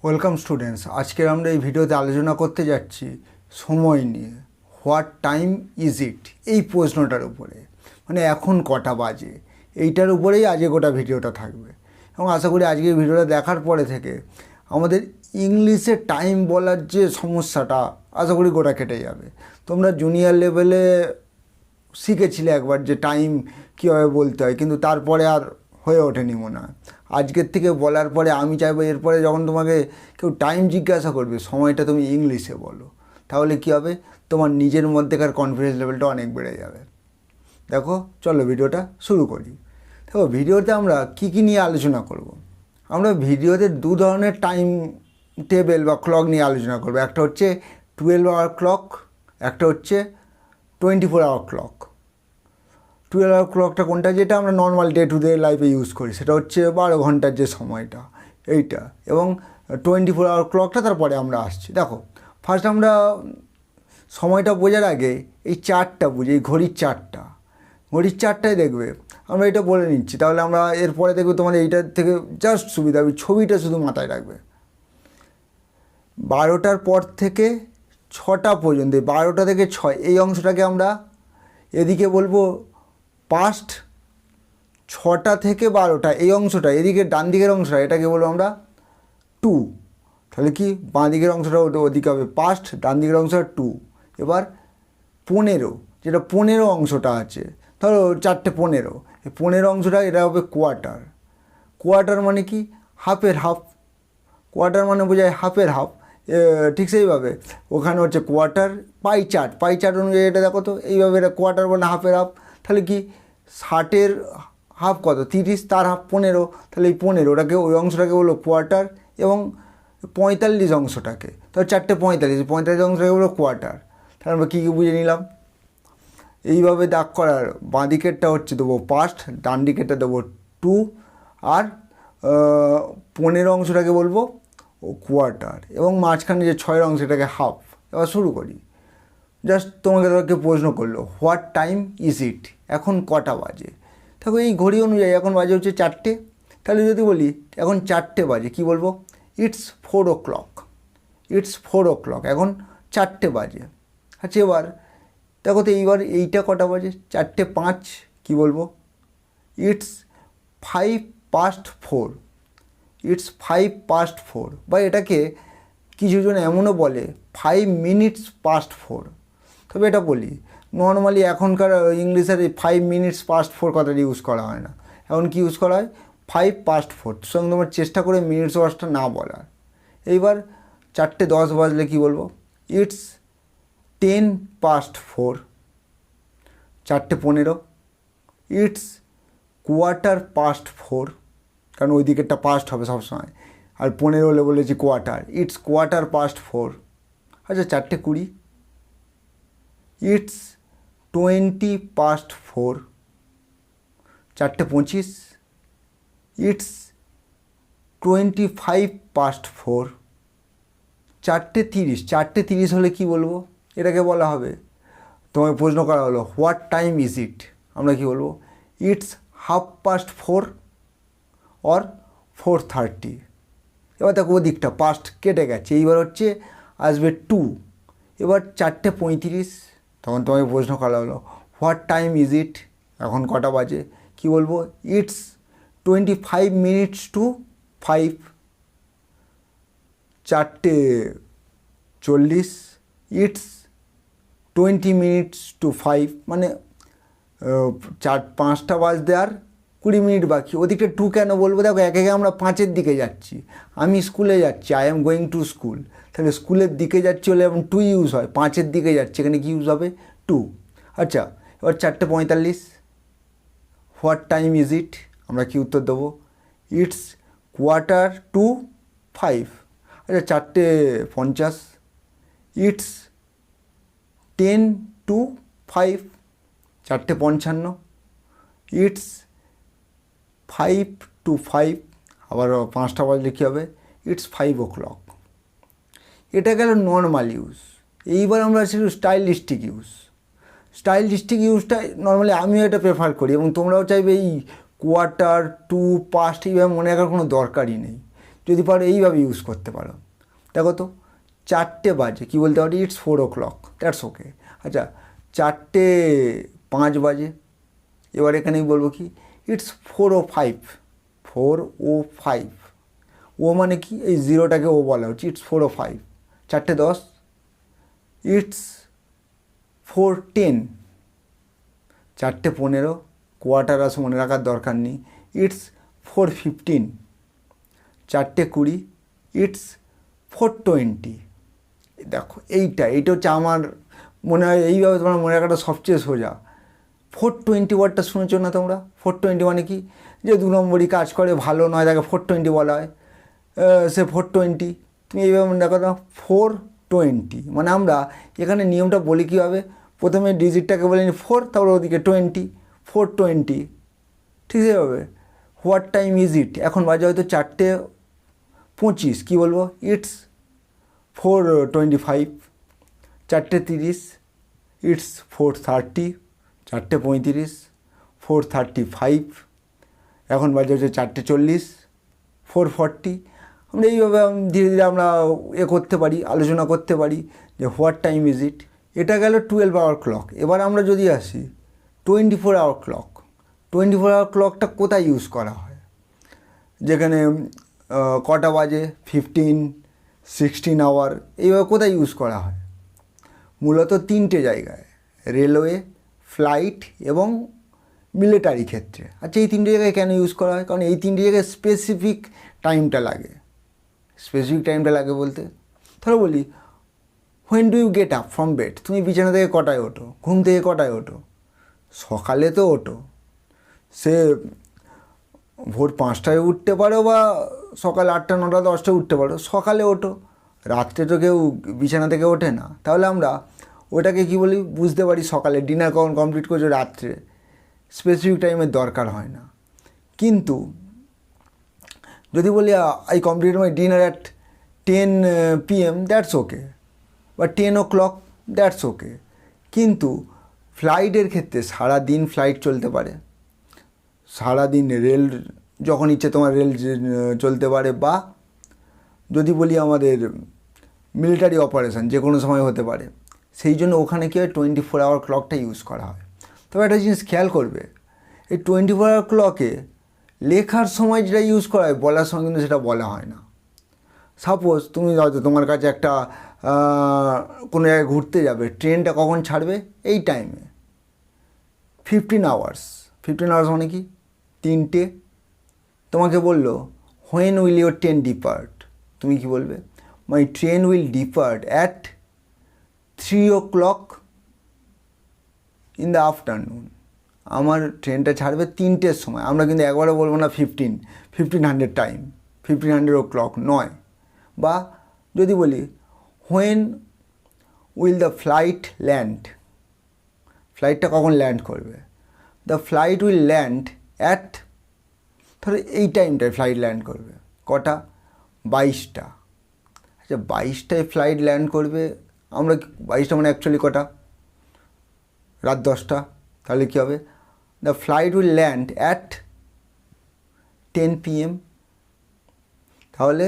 Welcome students. আজকের আমরা এই ভিডিওতে আলোচনা করতে যাচ্ছি সময় নিয়ে। হোয়াট টাইম ইজ ইট, এই প্রশ্নটার উপরে, মানে এখন কটা বাজে, এইটার উপরেই আজকে গোটা ভিডিওটা থাকবে। এবং আশা করি আজকের ভিডিওটা দেখার পরে থেকে আমাদের ইংলিশে টাইম বলার যে সমস্যাটা আশা করি গোটা কেটে যাবে। তোমরা জুনিয়র লেভেলে শিখেছিলে একবার যে টাইম কীভাবে বলতে হয়, কিন্তু তারপরে আর হয়ে ওঠেনি মনে হয়। আজকের থেকে বলার পরে আমি চাইবো এরপরে যখন তোমাকে কেউ টাইম জিজ্ঞাসা করবে, সময়টা তুমি ইংলিশে বলো। তাহলে কী হবে, তোমার নিজের মধ্যেকার কনফিডেন্স লেভেলটা অনেক বেড়ে যাবে। দেখো, চলো ভিডিওটা শুরু করি। দেখো, ভিডিওতে আমরা কী কী নিয়ে আলোচনা করব। আমরা ভিডিওতে দু ধরনের টাইম টেবিল বা ক্লক নিয়ে আলোচনা করব। একটা হচ্ছে 12 আওয়ার ক্লক, একটা হচ্ছে 24 আওয়ার ক্লক। 12 আওয়ার ক্লকটা কোনটা, যেটা আমরা নর্মাল ডে টু ডে লাইফে ইউজ করি, সেটা হচ্ছে 12 ঘন্টার যে সময়টা এইটা। এবং 24 আওয়ার ক্লকটা তারপরে আমরা আসছি। দেখো, ফার্স্ট আমরা সময়টা বোঝার আগে এই চারটা বুঝি, এই ঘড়ির চারটায় দেখবে আমরা এটা বলে নিচ্ছি, তাহলে আমরা এরপরে দেখবে তোমাদের এইটার থেকে জাস্ট সুবিধা হবে। ছবিটা শুধু মাথায় রাখবে। 12টার পর থেকে 6টা পর্যন্ত, 12টা থেকে 6 এই অংশটাকে আমরা এদিকে বলবো পাস্ট। 6টা থেকে 12টা এই অংশটা, এদিকে ডান দিকের অংশটা, এটাকে বলবো আমরা টু। তাহলে কি, বাঁ দিকের অংশটা ওদিকে হবে পাস্ট, ডান দিকের অংশটা টু। এবার 15, যেটা 15 অংশটা আছে, ধরো 4:15, এই 15 অংশটা এটা হবে কোয়ার্টার। কোয়ার্টার মানে কি, হাফের হাফ। কোয়ার্টার মানে বোঝায় হাফের হাফ। ঠিক সেইভাবে ওখানে হচ্ছে কোয়ার্টার। পাই চার্ট অনুযায়ী এটা দেখো তো, এইভাবে এটা কোয়ার্টার মানে হাফের হাফ। তাহলে কি, 60-এর হাফ কত, 30, তার হাফ 15। তাহলে এই 15, ওটাকে ওই অংশটাকে বললো কোয়ার্টার। এবং 45 অংশটাকে, তো 4:45 অংশটাকে বললো কোয়ার্টার। তাহলে আমরা কী কী বুঝে নিলাম। এইভাবে দাগ করার বাঁ দিকেরটা হচ্ছে দেবো পাস্ট, ডান দিকেরটা দেবো টু, আর 15 অংশটাকে বলবো কোয়ার্টার, এবং মাঝখানে যে 6 অংশ সেটাকে হাফ। এবার শুরু করি। জাস্ট তোমাকে প্রশ্ন করলো, হোয়াট টাইম ইজ ইট, এখন কটা বাজে। দেখো, এই ঘড়ি অনুযায়ী এখন বাজে হচ্ছে 4টে। তাহলে যদি বলি এখন 4টে বাজে, কি বলবো, ইটস 4 o'clock। ইটস 4 o'clock, এখন 4টে বাজে। আচ্ছা, এবার দেখো তো এইবার এইটা কটা বাজে, 4:05, কী বলবো, ইটস 5 past 4। ইটস 5 past 4, বা এটাকে কিছুজন এমনও বলে 5 minutes past 4। তবে এটা বলি, নর্মালি এখনকার ইংলিশের এই 5 minutes past 4 কথাটা ইউজ করা হয় না। এখন কি ইউজ করা হয়, 5 past 4। সঙ্গে তোমার চেষ্টা করে মিনিটস ওয়ার্ডসটা না বলার। এইবার 4:10 বাজলে কি বলবো, it's 10 past 4। 4:15, it's quarter past 4, কারণ ওই দিকেরটা পাস্ট হবে সবসময়। আর 15 হলে বলেছি কোয়ার্টার, ইটস কোয়ার্টার পাস্ট 4। আচ্ছা, 4:20, ইটস 20 past 4। 4:25, it's 25 past 4। 4:30 হলে কি বলবো, এটাকে বলা হবে, তোমায় প্রশ্ন করা হলো হোয়াট টাইম ইজ ইট, আমরা কি বলবো, ইটস 1/2 past 4 অর 4:30। এবার দেখো ওদিকটা পাস্ট কেটে গেছে, এইবার হচ্ছে আসবে টু। এবার 4:35, তখন তোমাকে প্রশ্ন করা হলো হোয়াট টাইম ইজ ইট, এখন কটা বাজে, কি বলবো, it's 25 minutes to 5। 4:40, it's 20 minutes to 5, মানে 5টা বাজতে আর 20 মিনিট বাকি। ওদিকটা টু কেন বলবো, দেখো একে আমরা 5-এর দিকে যাচ্ছি। আমি স্কুলে যাচ্ছি, I am going to school. তাহলে স্কুলের দিকে যাচ্ছি হলে এবং টু ইউজ হয়, 5-এর দিকে যাচ্ছে, এখানে কি ইউজ হবে, টু। আচ্ছা, এবার 4:45, হোয়াট টাইম ইজ ইট, আমরা কি উত্তর দেবো, ইটস 4:45। আচ্ছা, 4:50, ইটস 10 to 5। 4:55, it's 5 to 5। আবার 5টা বাজলে কী হবে, ইটস 5 o'clock। এটা গেল নর্মাল ইউজ। এইবার আমরা সেটা স্টাইলিস্টিক ইউজটা নর্মালি আমিও এটা প্রেফার করি, এবং তোমরাও চাইবে এই কোয়ার্টার, টু, পাস্ট এইভাবে মনে রাখার কোনো দরকারই নেই। যদি পারো এইভাবে ইউজ করতে পারো। দেখো তো 4টে বাজে, কী বলতে পারি, ইটস 4 o'clock, দ্যাটস ওকে। আচ্ছা 4:05 বাজে, এবার এখানেই বলবো কি, ইটস 4:05, 4:05, ও মানে কি, এই জিরোটাকে ও বলা হচ্ছে, ইটস 4:05। 4:10, ইটস 4:10। 4:15, কোয়ার্টার আসে মনে রাখার দরকার নেই, ইটস 4:15। 4:20, ইটস 4:20। দেখো এইটা হচ্ছে আমার মনে হয় এইভাবে তোমার মনে রাখাটা সবচেয়ে সোজা। 4:20 ওয়ার্ডটা শুনেছো না তোমরা? 4:20 মানে কি, যে 2 নম্বরই কাজ করে, ভালো নয়, তাকে 4:20 বলা হয়। সে 4:20, তুমি এইভাবে মনে রাখো না, 4:20 মানে আমরা এখানে নিয়মটা বলি কীভাবে, প্রথমে ডিজিটটাকে বলে নি 4, তারপর ওদিকে 20, 4:20, ঠিক আছে। হোয়াট টাইম ইজ ইট, এখন বাজে হয়তো 4:25, কী বলবো, ইটস 4:25। 4:30, ইটস 4:30। 4:35, 4:35। এখন বাজে হচ্ছে 4:40, 4:40। আমরা এইভাবে ধীরে ধীরে আমরা করতে পারি, আলোচনা করতে পারি যে হোয়াট টাইম ইজ ইট। এটা গেল 12 hour ক্লক। এবার আমরা যদি আসি 24 hour ক্লক। 24 hour ক্লকটা কোথায় ইউজ করা হয়, যেখানে কটা বাজে, 15, 16 আওয়ার, এইভাবে কোথায় ইউজ করা হয়? মূলত 3টে জায়গায়, রেলওয়ে, ফ্লাইট এবং মিলিটারি ক্ষেত্রে। আচ্ছা এই 3টে জায়গায় কেন ইউজ করা হয়? কারণ এই 3টে জায়গায় স্পেসিফিক টাইমটা লাগে। স্পেসিফিক টাইমটা লাগে বলতে, ধরো বলি, when do you get up from bed, তুমি বিছানা থেকে কটায় ওঠো, ঘুম থেকে কটায় ওঠো? সকালে তো ওঠো, সে ভোর 5টায় উঠতে পারো বা সকাল 8টা, 9টা, 10টায় উঠতে পারো, সকালে ওঠো। রাত্রে তো কেউ বিছানা থেকে ওঠে না, তাহলে আমরা ওটাকে কী বলি, বুঝতে পারি সকালে। ডিনার কখন কমপ্লিট করছো, রাত্রে, স্পেসিফিক টাইমের দরকার হয় না। কিন্তু যদি বলি I complete my dinner at 10 PM, that's okay, বা 10 o'clock, দ্যাটস ওকে। কিন্তু ফ্লাইটের ক্ষেত্রে সারাদিন ফ্লাইট চলতে পারে, সারাদিন রেল যখন ইচ্ছে তোমার রেল চলতে পারে, বা যদি বলি আমাদের মিলিটারি অপারেশান যে কোনো সময় হতে পারে, সেই জন্য ওখানে কী হয়, 24 hour ক্লকটা ইউজ করা হয়। তবে একটা জিনিস খেয়াল করবে, এই 24 hour ক্লকে লেখার সময় যেটা ইউজ করা হয়, বলার সময় কিন্তু সেটা বলা হয় না। সাপোজ তুমি হয়তো তোমার কাছে একটা কোনো জায়গায় ঘুরতে যাবে, ট্রেনটা কখন ছাড়বে, এই টাইমে, 15 hours। 15 hours মানে কি, 3টে। তোমাকে বললো when will your train depart, তুমি কি বলবে, my train will depart at 3 o'clock in the afternoon. আমার ট্রেনটা ছাড়বে 3টের সময়। আমরা কিন্তু একবারও বলবো না 1500 টাইম, 1500 o'clock নয়। বা যদি বলি when will the flight land, ফ্লাইটটা কখন ল্যান্ড করবে, the flight will land at, ধরো এই টাইমটায় ফ্লাইট ল্যান্ড করবে, কটা, 22টা। আচ্ছা 22টায় ফ্লাইট ল্যান্ড করবে, আমরা 22টা মানে অ্যাকচুয়ালি কটা, রাত 10টা। তাহলে কী হবে, the flight will land at 10 PM। তাহলে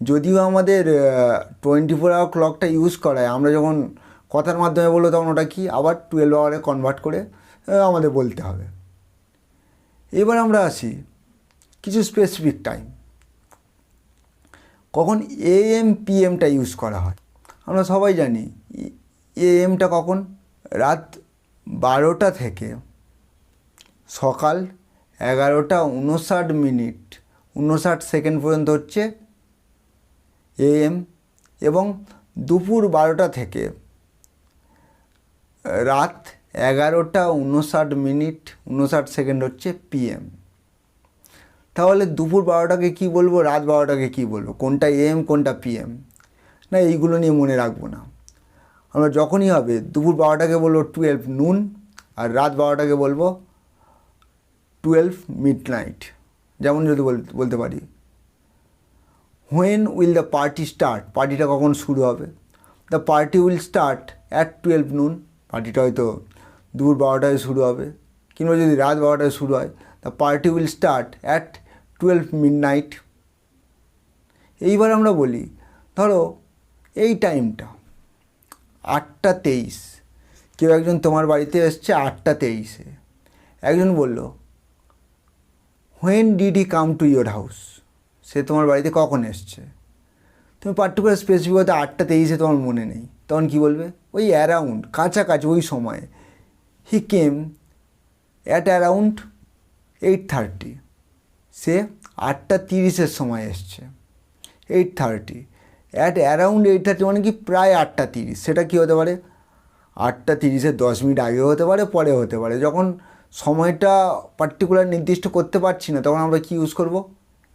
যদিও আমাদের 24 hour ক্লকটা ইউজ করায়, আমরা যখন কথার মাধ্যমে বলবো তখন ওটা কি আবার 12 hour কনভার্ট করে আমাদের বলতে হবে। এবার আমরা আসি কিছু স্পেসিফিক টাইম, কখন AM PMটা ইউজ করা হয়। আমরা সবাই জানি AMটা কখন, রাত 12টা থেকে সকাল 11টা 59 সেকেন্ড পর্যন্ত হচ্ছে AM, এবং দুপুর 12টা থেকে রাত 11টা 59 সেকেন্ড হচ্ছে PM। তাহলে দুপুর 12টাকে কী বলবো, রাত 12টাকে কী বলবো, কোনটা AM কোনটা PM, না এইগুলো নিয়ে মনে রাখবো না। আমরা যখনই হবে দুপুর 12টাকে বলবো 12 noon, আর রাত 12টাকে বলবো 12 midnight। যেমন যদি বলতে পারি when will the party start, পার্টিটা কখন শুরু হবে, the party will start at 12 noon, পার্টিটা হয়তো দুপুর 12টায় শুরু হবে। কিংবা যদি রাত 12টায় শুরু হয়, the party will start at 12 midnight। এইবার আমরা বলি ধরো এই টাইমটা 8:23, কেউ একজন তোমার বাড়িতে এসছে 8:23-এ। একজন বলল when did he come to your house, সে তোমার বাড়িতে কখন এসছে। তুমি পার্টিকুলার স্পেসিফিক হয়তো 8:23-এ তোমার মনে নেই, তখন কী বলবে? ওই অ্যারাউন্ড, কাছাকাছি ওই সময়ে। হি কেম অ্যাট অ্যারাউন্ড 8:30, সে 8:30-এর সময় এসছে। 8:30 অ্যাট অ্যারাউন্ড 8:30 মানে কি প্রায় 8:30। সেটা কী হতে পারে? 8:30-এর 10 মিনিট আগে হতে পারে, পরে হতে পারে। যখন সময়টা পার্টিকুলার নির্দিষ্ট করতে পারছি না, তখন আমরা কি ইউজ করব?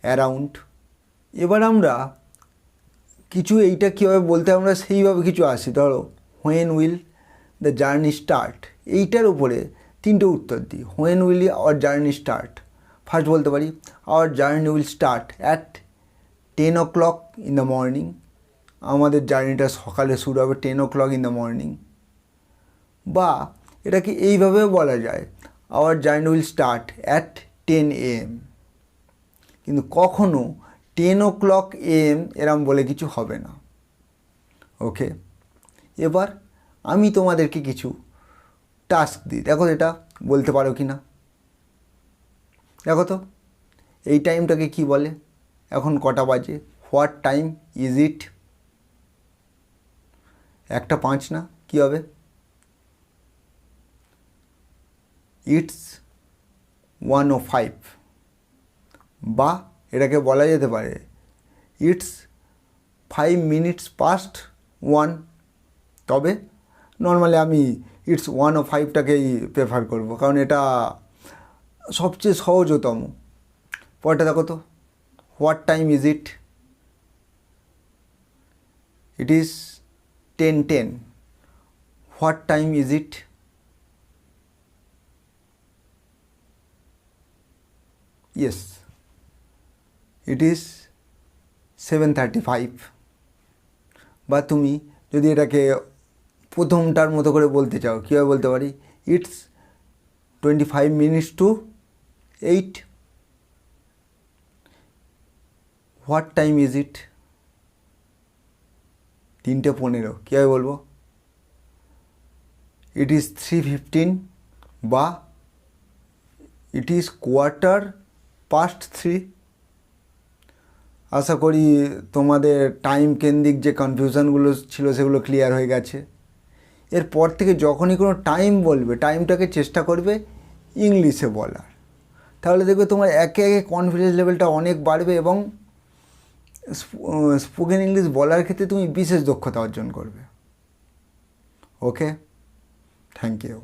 অ্যারাউন্ড। এবার আমরা কিছু এইটা কীভাবে বলতে আমরা সেইভাবে কিছু আসি। ধরো when will the journey start, এইটার উপরে 3টে উত্তর দিই। When will hour journey start, first বলতে পারি hour journey will start at 10 o'clock in the morning, আমাদের জার্নিটা সকালে শুরু হবে 10 o'clock ইন দ্য মর্নিং। বা এটাকে এইভাবেও বলা যায় hour journey will start at 10 AM, কিন্তু কখনও 10 o'clock AM এরম বলে কিছু হবে না। ওকে, এবার আমি তোমাদেরকে কিছু টাস্ক দিই, দেখো এটা বলতে পারো কি না। দেখো তো এই টাইমটাকে কি বলে? এখন কটা বাজে? What time is it? 1:05 না, কী হবে? ইটস 1:05। বা এটাকে বলা যেতে পারে ইটস 5 minutes past 1। তবে নর্মালি আমি ইটস 1:05টাকেই প্রেফার করব, কারণ এটা সবচেয়ে সহজতম। পরেরটা দেখো তো, what time is it? It is 10:10। What time is it? Yes, it is 7:35। বা তুমি যদি এটাকে প্রথমটার মতো করে বলতে চাও, কীভাবে বলতে পারি? It's 25 minutes to 8। What time is it? 3:15। কীভাবে বলবো? It is 3:15। বা ইট ইজ 3:15। আশা করি তোমাদের টাইম কেন্দ্রিক যে কনফিউশনগুলো ছিল সেগুলো ক্লিয়ার হয়ে গেছে। এরপর থেকে যখনই কোনো টাইম বলবে, টাইমটাকে চেষ্টা করবে ইংলিশে বলার, তাহলে দেখবে তোমার একে একে কনফিডেন্স লেভেলটা অনেক বাড়বে এবং স্পোকেন ইংলিশ বলার ক্ষেত্রে তুমি বিশেষ দক্ষতা অর্জন করবে। ওকে, থ্যাংক ইউ।